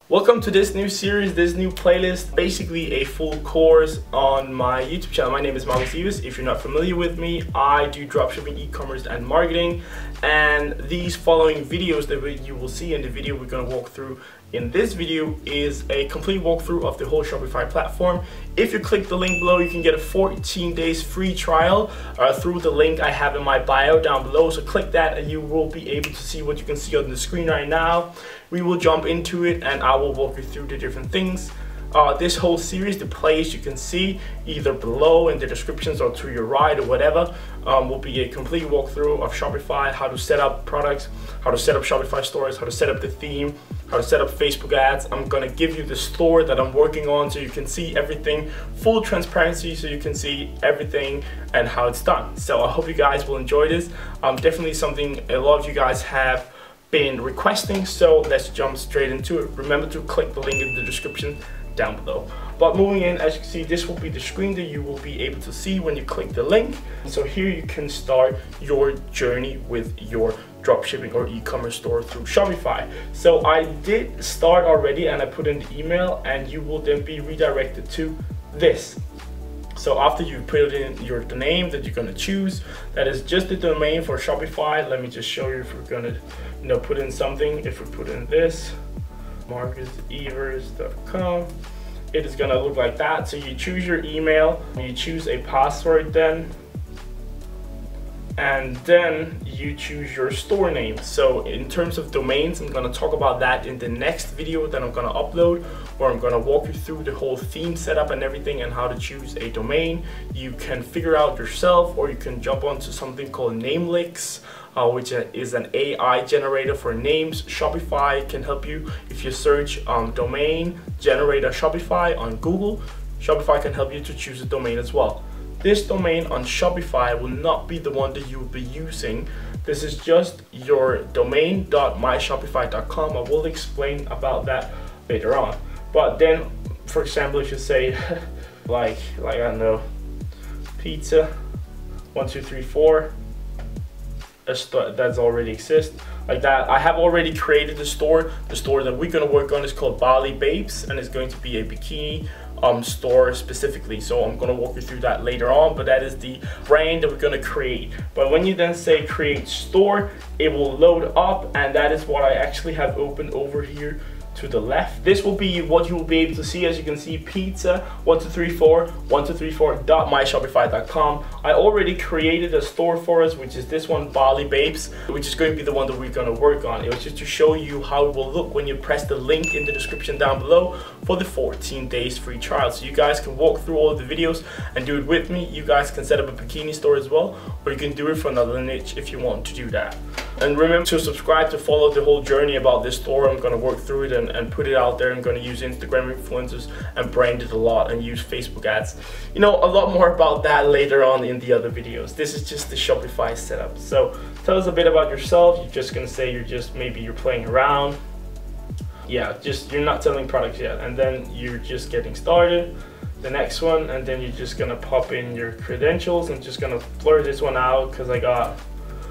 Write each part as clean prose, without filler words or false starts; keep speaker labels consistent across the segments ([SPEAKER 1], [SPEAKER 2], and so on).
[SPEAKER 1] Welcome to this new series, this new playlist, basically a full course on my YouTube channel. My name is Markus. If you're not familiar with me, I do dropshipping, e-commerce, and marketing. And these following videos that you will see in the video we're going to walk through in this video is a complete walkthrough of the whole Shopify platform. If you click the link below, you can get a 14 days free trial through the link I have in my bio down below. So click that and you will be able to see what you can see on the screen right now. We will jump into it and I will walk you through the different things. This whole series, the playlist you can see either below in the descriptions or to your right or whatever, will be a complete walkthrough of Shopify, how to set up products, how to set up Shopify stores, how to set up the theme, how to set up Facebook ads. I'm gonna give you the store that I'm working on so you can see everything, full transparency, so you can see everything and how it's done. So I hope you guys will enjoy this. Definitely something a lot of you guys have been requesting, so let's jump straight into it. Remember to click the link in the description down below. But moving in, as you can see, this will be the screen that you will be able to see when you click the link. So here you can start your journey with your dropshipping or e-commerce store through Shopify. So I did start already and I put in the email, and you will then be redirected to this. So after you put in the name that you're going to choose, that is just the domain for Shopify. Let me just show you if we're going to put in something. If we put in this markusevers.com, it is going to look like that. So you choose your email, you choose a password then, and then you choose your store name. So in terms of domains, I'm going to talk about that in the next video that I'm going to upload, where I'm going to walk you through the whole theme setup and everything and how to choose a domain. You can figure out yourself, or you can jump onto something called Namelix, which is an AI generator for names. Shopify can help you. If you search domain generator Shopify on Google, Shopify can help you to choose a domain as well. This domain on Shopify will not be the one that you will be using. This is just your domain.myshopify.com. I will explain about that later on. But then, for example, if you say like I don't know, pizza 1 2 3 4, that's already exists like that. I have already created the store. The store that we're going to work on is called Bali Babes, and it's going to be a bikini store specifically. So I'm going to walk you through that later on, but that is the brand that we're going to create. But when you then say create store, it will load up, and that is what I actually have opened over here to the left. This will be what you will be able to see. As you can see, pizza 1234.myshopify.com. I already created a store for us, which is this one, Bali Babes, which is going to be the one that we're going to work on. It was just to show you how it will look when you press the link in the description down below for the 14 days free trial. So you guys can walk through all of the videos and do it with me. You guys can set up a bikini store as well, or you can do it for another niche if you want to do that. And remember to subscribe to follow the whole journey about this store. I'm going to work through it and put it out there. I'm going to use Instagram influencers and brand it a lot and use Facebook ads. You know, a lot more about that later on in the other videos. This is just the Shopify setup. So tell us a bit about yourself. You're just going to say maybe you're playing around. Yeah, you're not selling products yet. And then you're just getting started. The next one, and then you're just going to pop in your credentials. I'm just going to blur this one out because I got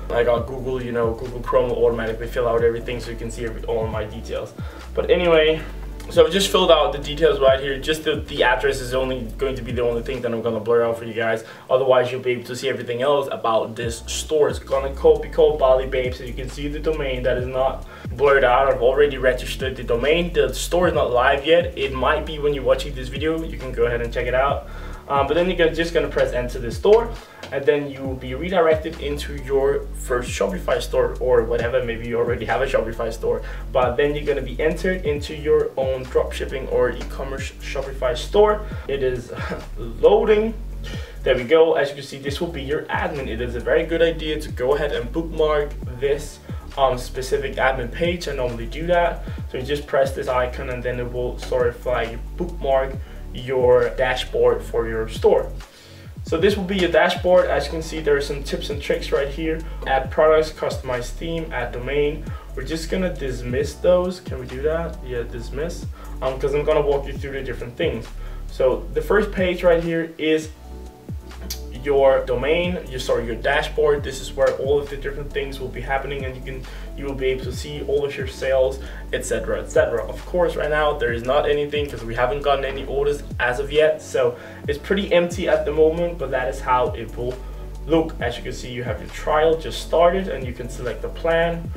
[SPEAKER 1] Google, Google Chrome will automatically fill out everything so you can see all of my details. But anyway, so I've just filled out the details right here. Just the address is only going to be the only thing that I'm going to blur out for you guys. Otherwise, you'll be able to see everything else about this store. It's going to be called Bali Babes. So you can see the domain that is not blurred out. I've already registered the domain. The store is not live yet. It might be when you're watching this video. You can go ahead and check it out. But then you're just going to press enter the store, and then you will be redirected into your first Shopify store or whatever. Maybe you already have a Shopify store, but then you're going to be entered into your own dropshipping or e-commerce Shopify store. It is loading. There we go. As you can see, this will be your admin. It is a very good idea to go ahead and bookmark this specific admin page. I normally do that. So you just press this icon, and then it will sort of like bookmark your dashboard for your store. So this will be your dashboard. As you can see, there are some tips and tricks right here. Add products, customize theme, add domain. We're just gonna dismiss those. Can we do that? Yeah, dismiss. Because I'm gonna walk you through the different things. So the first page right here is your domain, your dashboard. This is where all of the different things will be happening, and you will be able to see all of your sales, etc., etc. Of course, right now there is not anything because we haven't gotten any orders as of yet, so it's pretty empty at the moment, but that is how it will look. As you can see, you have your trial just started, and you can select the plan.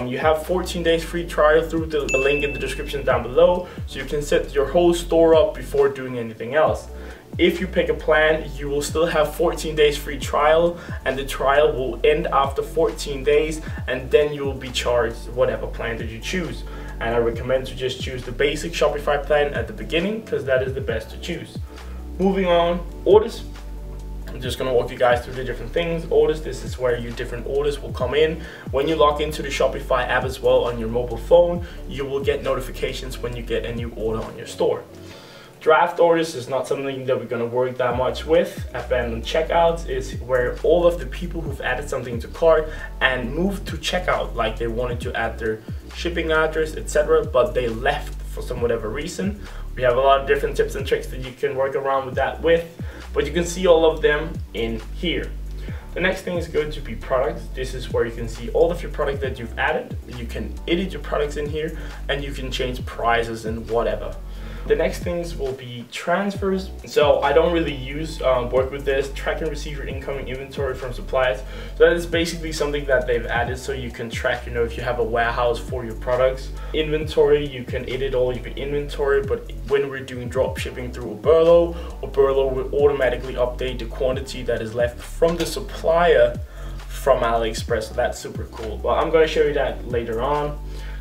[SPEAKER 1] You have 14 days free trial through the link in the description down below, so you can set your whole store up before doing anything else. If you pick a plan, you will still have 14 days free trial, and the trial will end after 14 days, and then you will be charged whatever plan that you choose. And I recommend to just choose the basic Shopify plan at the beginning, because that is the best to choose. Moving on, orders. I'm just going to walk you guys through the different things. Orders, this is where your different orders will come in. When you log into the Shopify app as well on your mobile phone, you will get notifications when you get a new order on your store. Draft orders is not something that we're going to work that much with. Abandoned checkouts is where all of the people who've added something to cart and moved to checkout, like they wanted to add their shipping address, etc., but they left for some whatever reason. We have a lot of different tips and tricks that you can work around with that with, but you can see all of them in here. The next thing is going to be products. This is where you can see all of your products that you've added. You can edit your products in here, and you can change prices and whatever. The next things will be transfers. So I don't really work with this. Track and receive your incoming inventory from suppliers. So that is basically something that they've added, so you can track, if you have a warehouse for your products. Inventory, you can edit all of your inventory, but when we're doing drop shipping through 𝐕𝐢𝐝 will automatically update the quantity that is left from the supplier from AliExpress. So that's super cool. Well, I'm going to show you that later on.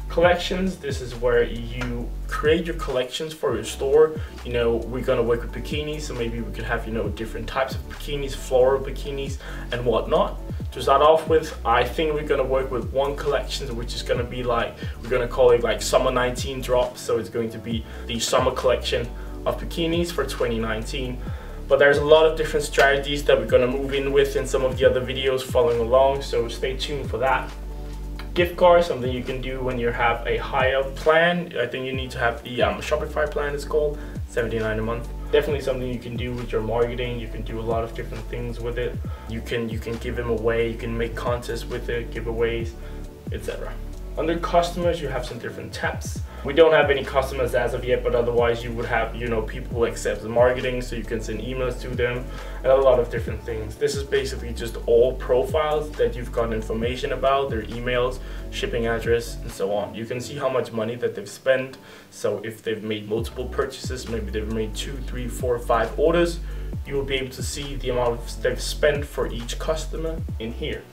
[SPEAKER 1] Collections, this is where you create your collections for your store. We're gonna work with bikinis, so maybe we could have different types of bikinis, floral bikinis and whatnot. To start off with, I think we're gonna work with one collection, which is gonna be we're gonna call it like summer 19 drops. So it's going to be the summer collection of bikinis for 2019. But there's a lot of different strategies that we're gonna move in with in some of the other videos following along, so stay tuned for that. Gift card, something you can do when you have a higher plan. I think you need to have the Shopify plan, it's called, $79 a month. Definitely something you can do with your marketing. You can do a lot of different things with it. You can give them away, you can make contests with it, giveaways, etc. Under customers, you have some different tabs. We don't have any customers as of yet, but otherwise you would have, people who accept the marketing, so you can send emails to them and a lot of different things. This is basically just all profiles that you've got information about, their emails, shipping address, and so on. You can see how much money that they've spent. So if they've made multiple purchases, maybe they've made 2, 3, 4, 5 orders, you will be able to see the amount they've spent for each customer in here.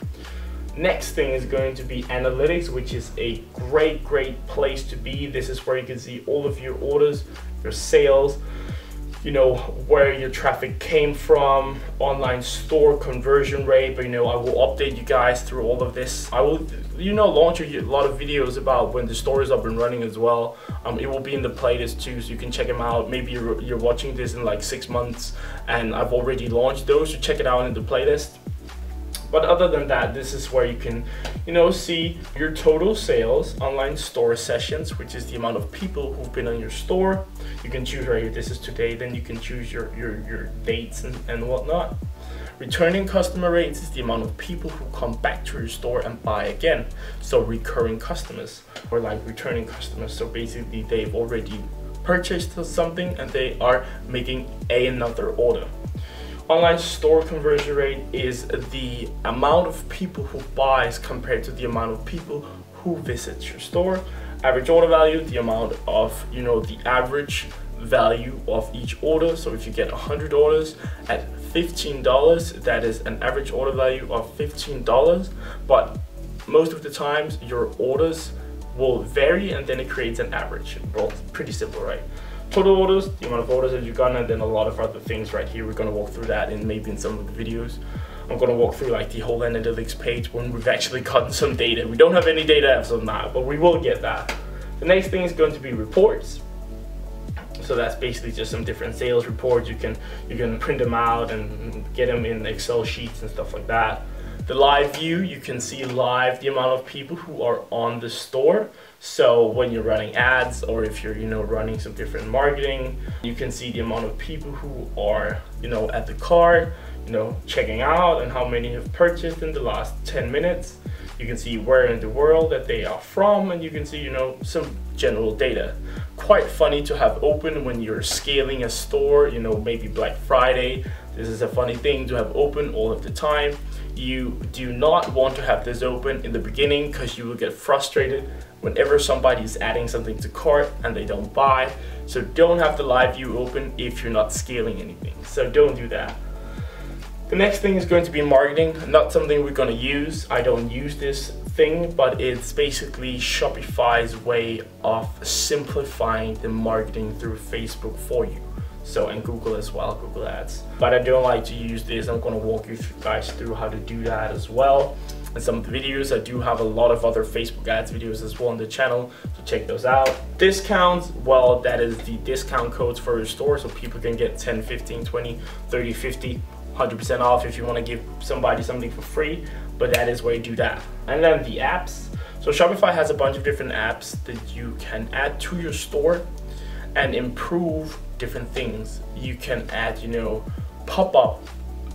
[SPEAKER 1] Next thing is going to be analytics, which is a great place to be. This is where you can see all of your orders, your sales, where your traffic came from, online store conversion rate. But I will update you guys through all of this. I will launch a lot of videos about when the store is up and running as well. It will be in the playlist too, so you can check them out. Maybe you're watching this in like 6 months and I've already launched those, so check it out in the playlist. But other than that, this is where you can, see your total sales, online store sessions, which is the amount of people who've been on your store. You can choose right here, this is today, then you can choose your dates and whatnot. Returning customer rates is the amount of people who come back to your store and buy again. So recurring customers, or like returning customers. So basically they've already purchased something and they are making another order. Online store conversion rate is the amount of people who buys compared to the amount of people who visit your store. Average order value, the amount of, the average value of each order. So if you get 100 orders at $15, that is an average order value of $15. But most of the times your orders will vary and then it creates an average. Well, pretty simple, right? Total orders, the amount of orders that you've gotten, and then a lot of other things right here. We're going to walk through that in maybe in some of the videos. I'm going to walk through like the whole analytics page when we've actually gotten some data. We don't have any data as of now, but we will get that. The next thing is going to be reports. So that's basically just some different sales reports. You can print them out and get them in Excel sheets and stuff like that. The live view, you can see live the amount of people who are on the store. So when you're running ads, or if you're, running some different marketing, you can see the amount of people who are, at the cart, checking out, and how many have purchased in the last 10 minutes. You can see where in the world that they are from, and you can see, some general data. Quite funny to have open when you're scaling a store, maybe Black Friday. This is a funny thing to have open all of the time. You do not want to have this open in the beginning, because you will get frustrated whenever somebody is adding something to cart and they don't buy. So don't have the live view open if you're not scaling anything. So don't do that. The next thing is going to be marketing, not something we're going to use. I don't use this thing, but it's basically Shopify's way of simplifying the marketing through Facebook for you. So, and Google as well, Google Ads. But I don't like to use this. I'm going to walk you guys through how to do that as well. And some of the videos, I do have a lot of other Facebook ads videos as well on the channel, so check those out. Discounts, well, that is the discount codes for your store, so people can get 10, 15, 20, 30, 50, 100% off if you want to give somebody something for free, but that is where you do that. And then the apps. So Shopify has a bunch of different apps that you can add to your store and improve different things. You can add, pop-up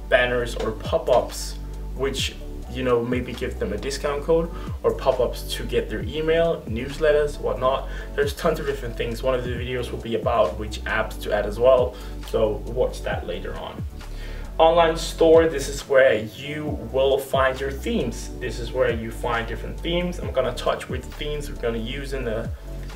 [SPEAKER 1] banners or pop-ups, which maybe give them a discount code, or pop-ups to get their email, newsletters, whatnot. There's tons of different things. One of the videos will be about which apps to add as well, so watch that later on. Online store, this is where you will find your themes. This is where you find different themes. I'm gonna touch which themes we're gonna use in a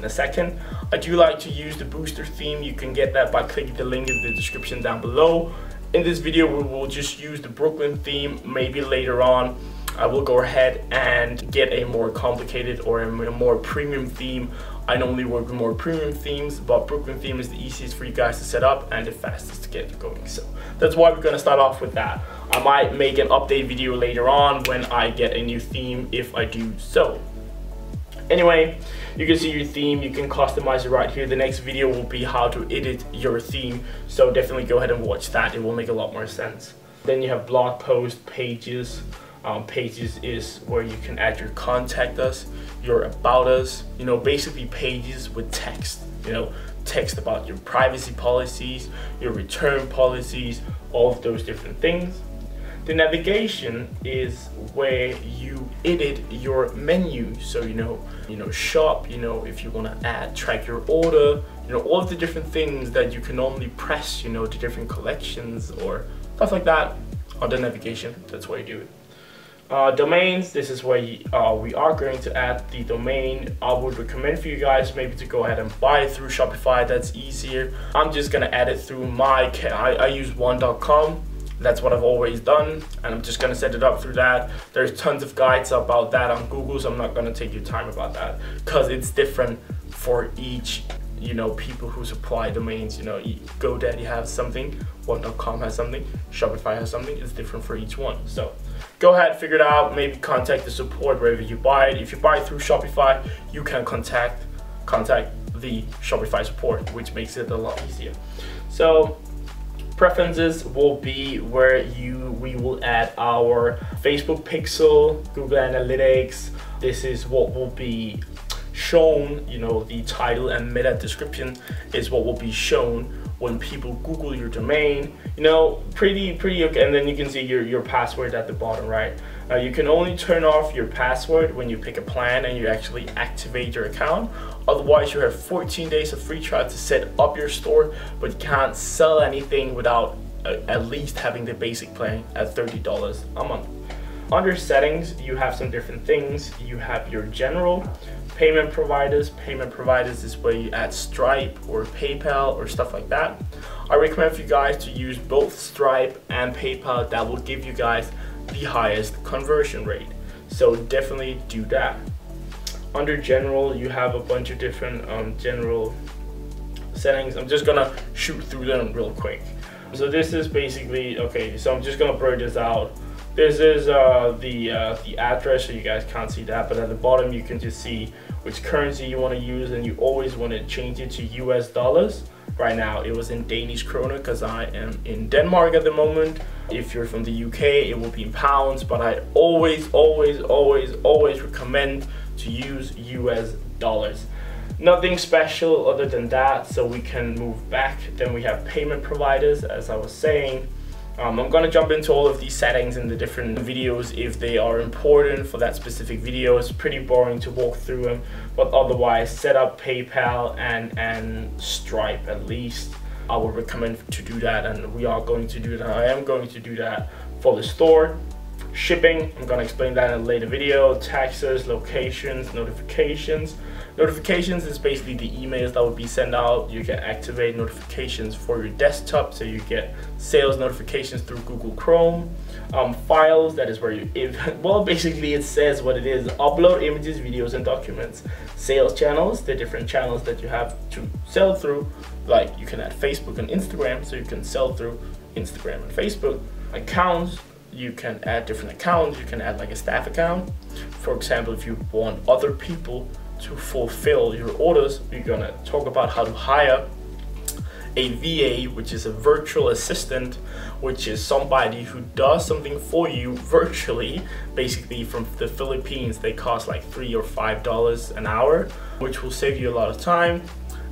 [SPEAKER 1] second. I do like to use the booster theme. You can get that by clicking the link in the description down below. In this video, we will just use the Brooklyn theme. Maybe later on, I will go ahead and get a more complicated or a more premium theme. I normally work with more premium themes, but Brooklyn theme is the easiest for you guys to set up and the fastest to get going. So that's why we're gonna start off with that. I might make an update video later on when I get a new theme, if I do so. Anyway, you can see your theme, you can customize it right here. The next video will be how to edit your theme, so definitely go ahead and watch that. It will make a lot more sense. Then you have blog post, pages. Pages is where you can add your contact us, your about us, basically pages with text, text about your privacy policies, your return policies, all of those different things. The navigation is where you edit your menu. So, shop, if you want to add, track your order, all of the different things that you can normally press, to different collections or stuff like that on the navigation. That's where you do it. Domains, this is where we are going to add the domain. I would recommend for you guys maybe to go ahead and buy it through Shopify. That's easier. I'm just going to add it through I use one.com. That's what I've always done, and I'm just gonna set it up through that. There's tons of guides about that on Google, so I'm not gonna take your time about that, because it's different for each, people who supply domains. GoDaddy has something, one.com has something, Shopify has something. It's different for each one. So go ahead, figure it out. Maybe contact the support wherever you buy it. If you buy it through Shopify, you can contact the Shopify support, which makes it a lot easier. So preferences will be where we will add our Facebook pixel, Google Analytics. This is what will be shown, the title and meta description is what will be shown when people Google your domain. Pretty okay. And then you can see your password at the bottom, right? Now you can only turn off your password when you pick a plan and you actually activate your account. Otherwise, you have 14 days of free trial to set up your store, but you can't sell anything without at least having the basic plan at $30 a month. Under settings, you have some different things. You have your general payment providers. Payment providers is where you add Stripe or PayPal or stuff like that. I recommend for you guys to use both Stripe and PayPal. That will give you guys the highest conversion rate. So definitely do that. Under general, you have a bunch of different general settings. I'm just gonna shoot through them real quick. So this is basically, okay, so I'm just gonna blur this out. This is the address, so you guys can't see that, but at the bottom you can just see which currency you want to use, and you always want to change it to US dollars. right now. It was in Danish kroner because I am in Denmark at the moment. If you're from the UK, it will be in pounds, but I always recommend to use US dollars. Nothing special other than that, so we can move back. Then we have payment providers, as I was saying. I'm gonna jump into all of these settings in the different videos if they are important for that specific video. It's pretty boring to walk through them, but otherwise, set up PayPal and Stripe at least. I would recommend to do that, and we are going to do that. I am going to do that for the store. Shipping, I'm gonna explain that in a later video. Taxes, locations, notifications. Notifications is basically the emails that would be sent out. You can activate notifications for your desktop, so you get sales notifications through Google Chrome. Files, that is where you, well, basically it says what it is. Upload images, videos, and documents. Sales channels, the different channels that you have to sell through. Like you can add Facebook and Instagram, so you can sell through Instagram and Facebook. Accounts, you can add different accounts. You can add like a staff account. For example, if you want other people to fulfill your orders, we're gonna talk about how to hire a VA, which is a virtual assistant, which is somebody who does something for you virtually. Basically from the Philippines, they cost like $3 or $5 an hour, which will save you a lot of time,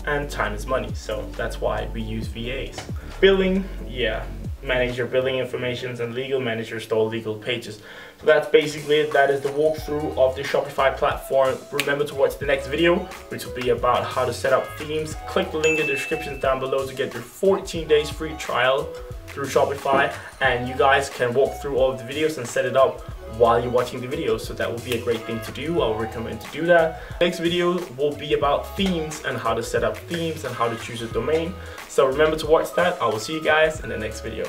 [SPEAKER 1] and time is money, so that's why we use VAs. Billing, yeah, manage your billing informations, and legal, manage your store legal pages. So that's basically it. That is the walkthrough of the Shopify platform. Remember to watch the next video, which will be about how to set up themes. Click the link in the description down below to get your 14 days free trial through Shopify, and you guys can walk through all of the videos and set it up while you're watching the videos, so that would be a great thing to do. I would recommend to do that. Next video will be about themes and how to set up themes and how to choose a domain. So remember to watch that. I will see you guys in the next video.